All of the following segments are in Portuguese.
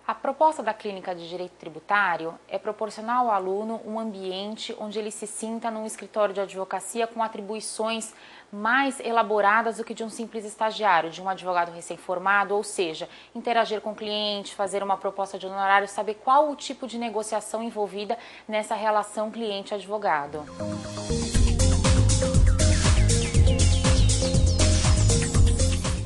A proposta da Clínica de Direito Tributário é proporcionar ao aluno um ambiente onde ele se sinta num escritório de advocacia com atribuições mais elaboradas do que de um simples estagiário, de um advogado recém-formado, ou seja, interagir com o cliente, fazer uma proposta de honorário, saber qual o tipo de negociação envolvida nessa relação cliente-advogado.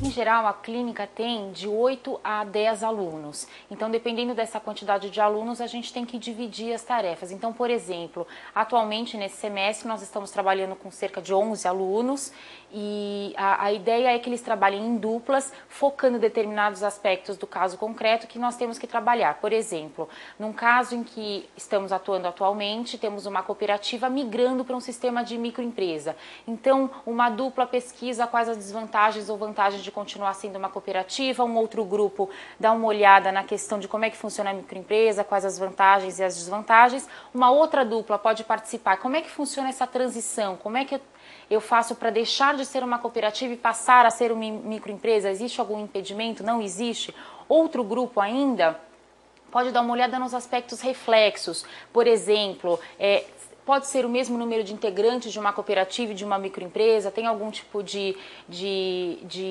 Em geral, a clínica tem de 8 a 10 alunos. Então, dependendo dessa quantidade de alunos, a gente tem que dividir as tarefas. Então, por exemplo, atualmente nesse semestre nós estamos trabalhando com cerca de 11 alunos e a ideia é que eles trabalhem em duplas, focando em determinados aspectos do caso concreto que nós temos que trabalhar. Por exemplo, num caso em que estamos atuando atualmente, temos uma cooperativa migrando para um sistema de microempresa. Então, uma dupla pesquisa quais as desvantagens ou vantagens de continuar sendo uma cooperativa, um outro grupo dá uma olhada na questão de como é que funciona a microempresa, quais as vantagens e as desvantagens, uma outra dupla pode participar, como é que funciona essa transição, como é que eu faço para deixar de ser uma cooperativa e passar a ser uma microempresa, existe algum impedimento, não existe? Outro grupo ainda pode dar uma olhada nos aspectos reflexos, por exemplo, pode ser o mesmo número de integrantes de uma cooperativa e de uma microempresa, tem algum tipo de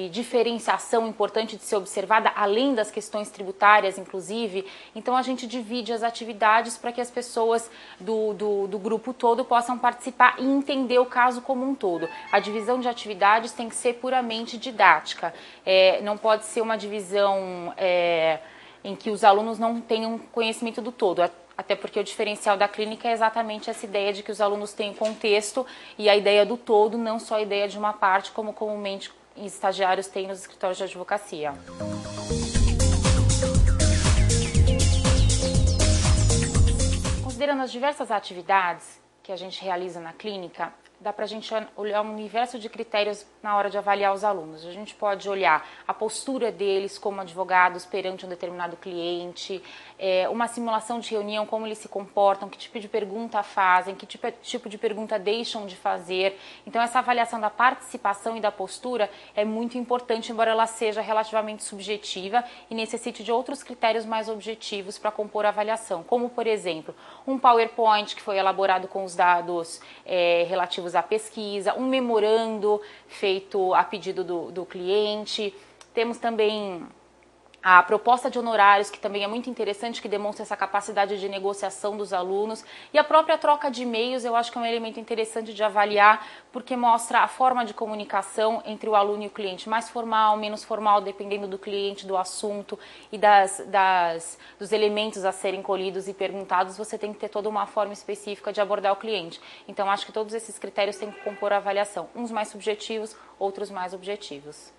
diferenciação importante de ser observada, além das questões tributárias, inclusive. Então, a gente divide as atividades para que as pessoas do grupo todo possam participar e entender o caso como um todo. A divisão de atividades tem que ser puramente didática, não pode ser uma divisão em que os alunos não tenham conhecimento do todo. Até porque o diferencial da clínica é exatamente essa ideia de que os alunos têm contexto e a ideia do todo, não só a ideia de uma parte, como comumente estagiários têm nos escritórios de advocacia. Considerando as diversas atividades que a gente realiza na clínica, dá para a gente olhar um universo de critérios na hora de avaliar os alunos. A gente pode olhar a postura deles como advogados perante um determinado cliente, uma simulação de reunião, como eles se comportam, que tipo de pergunta fazem, que tipo de pergunta deixam de fazer. Então, essa avaliação da participação e da postura é muito importante, embora ela seja relativamente subjetiva e necessite de outros critérios mais objetivos para compor a avaliação, como, por exemplo, um PowerPoint que foi elaborado com os dados relativos à pesquisa, um memorando feito a pedido do cliente. Temos também a proposta de honorários, que também é muito interessante, que demonstra essa capacidade de negociação dos alunos. E a própria troca de e-mails, eu acho que é um elemento interessante de avaliar, porque mostra a forma de comunicação entre o aluno e o cliente, mais formal, menos formal, dependendo do cliente, do assunto e dos elementos a serem colhidos e perguntados. Você tem que ter toda uma forma específica de abordar o cliente. Então, acho que todos esses critérios têm que compor a avaliação, uns mais subjetivos, outros mais objetivos.